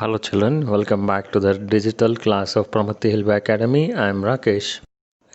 Hello children, welcome back to the digital class of Pramati Hilva Academy. I am Rakesh.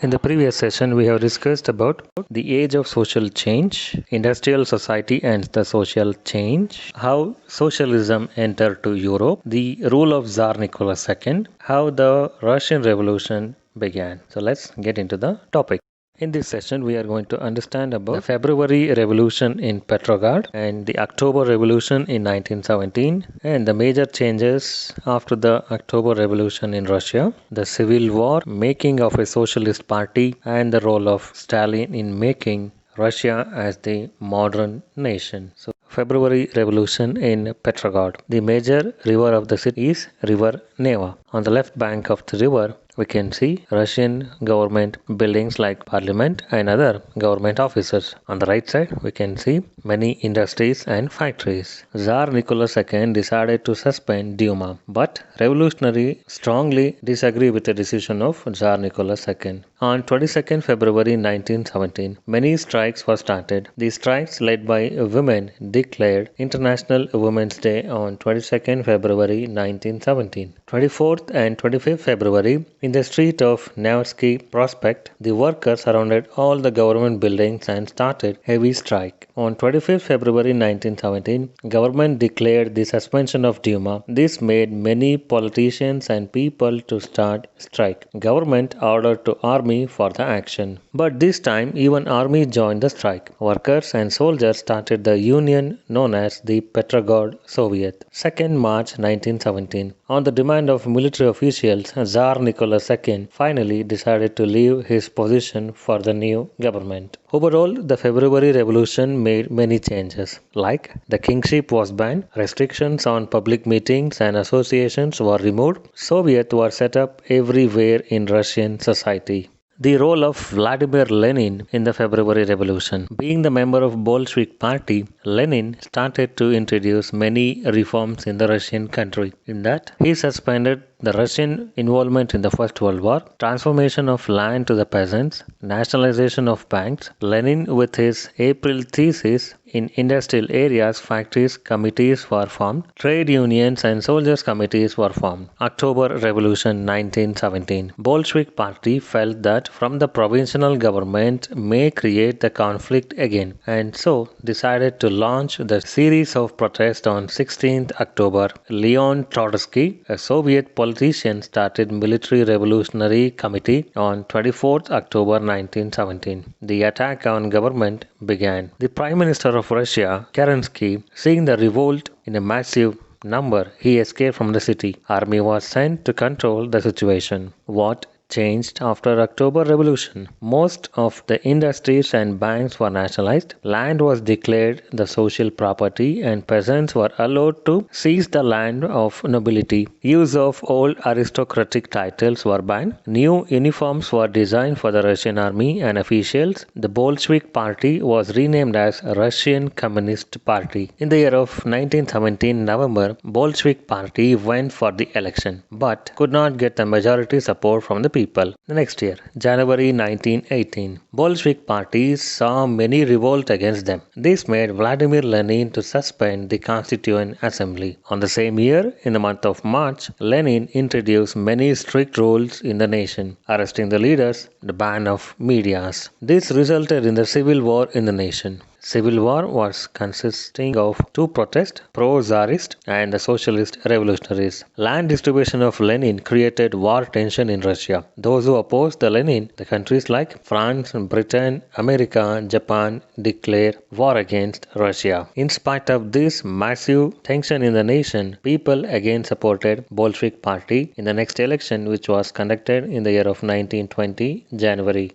In the previous session, we have discussed about the age of social change, industrial society and the social change, how socialism entered to Europe, the rule of Tsar Nicholas II, how the Russian Revolution began. So let's get into the topic. In this session, we are going to understand about the February Revolution in Petrograd and the October Revolution in 1917 and the major changes after the October Revolution in Russia, the Civil War, making of a socialist party and the role of Stalin in making Russia as the modern nation. So, February Revolution in Petrograd. The major river of the city is River Neva. On the left bank of the river, we can see Russian government buildings like parliament and other government offices. On the right side, we can see many industries and factories. Tsar Nicholas II decided to suspend Duma, but revolutionaries strongly disagree with the decision of Tsar Nicholas II. On 22nd February 1917, many strikes were started. These strikes led by women declared International Women's Day on 22nd February 1917. 24th and 25th February, in the street of Nevsky Prospect, the workers surrounded all the government buildings and started heavy strike. On 25th February 1917, government declared the suspension of Duma. This made many politicians and people to start strike. Government ordered to army for the action. But this time, even army joined the strike. Workers and soldiers started the union known as the Petrograd Soviet. 2nd March 1917. On the demand of military officials, Tsar Nicholas II finally decided to leave his position for the new government. Overall, the February Revolution made many changes, like the kingship was banned, restrictions on public meetings and associations were removed, Soviets were set up everywhere in Russian society. The role of Vladimir Lenin in the February Revolution. Being the member of Bolshevik Party, Lenin started to introduce many reforms in the Russian country. In that, he suspended the Russian involvement in the First World War, transformation of land to the peasants, nationalization of banks. Lenin, with his April thesis, in industrial areas, factories, committees were formed, trade unions and soldiers' committees were formed. October Revolution 1917. Bolshevik Party felt that from the provisional government may create the conflict again, and so decided to launch the series of protests on 16th October. Leon Trotsky, a Soviet politician, started Military Revolutionary Committee on 24th October 1917. The attack on government began. The Prime Minister of Russia, Kerensky, seeing the revolt in a massive number, he escaped from the city. Army was sent to control the situation. What changed after October Revolution? Most of the industries and banks were nationalized, land was declared the social property and peasants were allowed to seize the land of nobility. Use of old aristocratic titles were banned. New uniforms were designed for the Russian army and officials. The Bolshevik Party was renamed as Russian Communist Party. In the year of 1917 November, Bolshevik Party went for the election but could not get the majority support from the people. The next year, January 1918, Bolshevik Party saw many revolt against them. This made Vladimir Lenin to suspend the Constituent Assembly. On the same year, in the month of March, Lenin introduced many strict rules in the nation, arresting the leaders, the ban of medias. This resulted in the civil war in the nation. Civil War was consisting of two protests, pro-Tsarist and the Socialist revolutionaries. Land distribution of Lenin created war tension in Russia. Those who opposed the Lenin, the countries like France, Britain, America, Japan, declared war against Russia. In spite of this massive tension in the nation, people again supported Bolshevik Party in the next election, which was conducted in the year of 1920, January.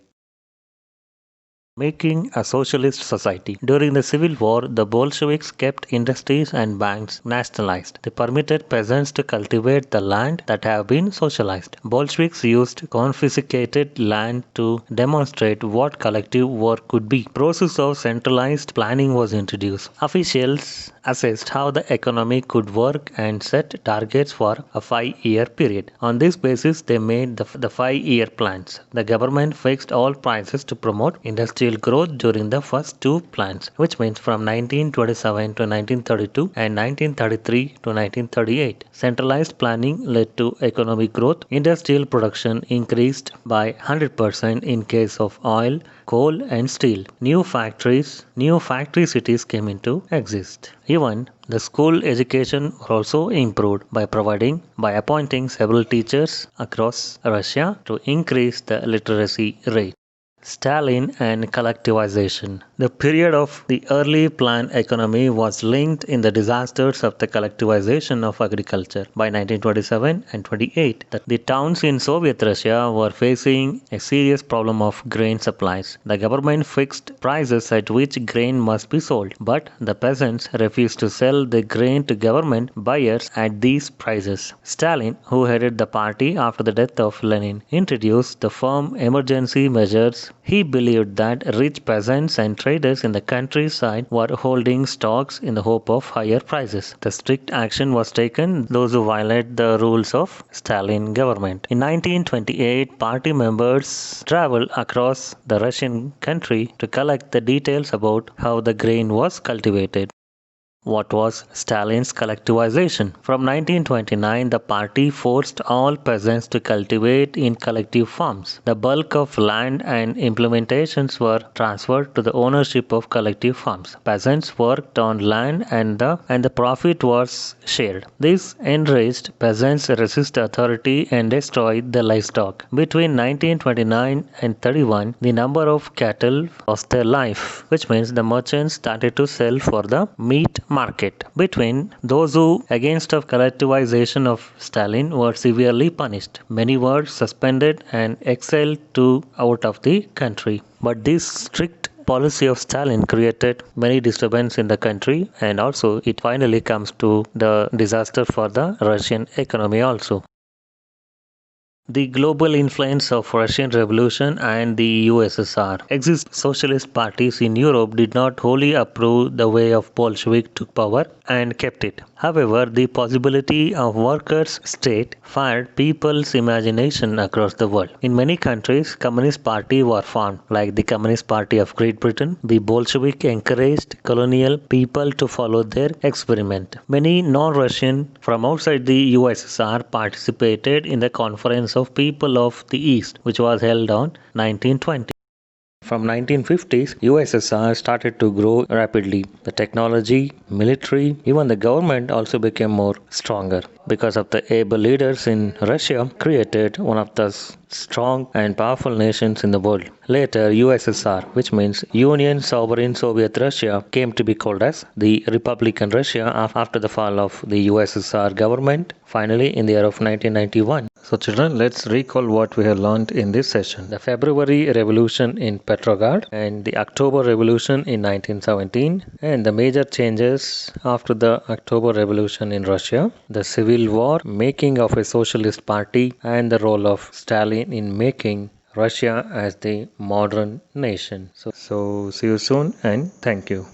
Making a socialist society. During the Civil War, the Bolsheviks kept industries and banks nationalized. They permitted peasants to cultivate the land that have been socialized. Bolsheviks used confiscated land to demonstrate what collective work could be. Process of centralized planning was introduced. Officials assessed how the economy could work and set targets for a 5-year period. On this basis, they made the 5-year plans. The government fixed all prices to promote industrial growth during the first two plans, which means from 1927 to 1932 and 1933 to 1938. Centralized planning led to economic growth. Industrial production increased by 100% in case of oil, coal and steel. New factory cities came into exist. Even the school education also improved by appointing several teachers across Russia to increase the literacy rate. Stalin and collectivization. The period of the early planned economy was linked in the disasters of the collectivization of agriculture. By 1927 and 28, the towns in Soviet Russia were facing a serious problem of grain supplies. The government fixed prices at which grain must be sold, but the peasants refused to sell the grain to government buyers at these prices. Stalin, who headed the party after the death of Lenin, introduced the firm emergency measures. He believed that rich peasants and traders in the countryside were holding stocks in the hope of higher prices. The strict action was taken those who violate the rules of Stalin government. In 1928, party members traveled across the Russian country to collect the details about how the grain was cultivated. What was Stalin's collectivization? From 1929, the party forced all peasants to cultivate in collective farms. The bulk of land and implementations were transferred to the ownership of collective farms. Peasants worked on land and the profit was shared. This enraged peasants resist authority and destroyed the livestock. Between 1929 and 31, the number of cattle lost their life, which means the merchants started to sell for the meat market. Between those who against of collectivization of Stalin were severely punished. Many were suspended and exiled out of the country. But this strict policy of Stalin created many disturbances in the country, and also it finally comes to the disaster for the Russian economy also. The global influence of Russian Revolution and the USSR. Existing socialist parties in Europe did not wholly approve the way of Bolshevik took power and kept it. However, the possibility of workers' state fired people's imagination across the world. In many countries, Communist parties were formed, like the Communist Party of Great Britain. The Bolshevik encouraged colonial people to follow their experiment. Many non-Russian from outside the USSR participated in the Conference of People of the East, which was held on 1920. From 1950s, USSR started to grow rapidly. The technology, military, even the government also became more stronger because of the able leaders in Russia created one of the strong and powerful nations in the world. Later, USSR, which means Union Sovereign Soviet Russia, came to be called as the Republican Russia after the fall of the USSR government, finally in the year of 1991. So children, let's recall what we have learned in this session. The February Revolution in Petrograd and the October Revolution in 1917 and the major changes after the October Revolution in Russia, the Civil War, making of a socialist party and the role of Stalin in making Russia as the modern nation. So see you soon and thank you.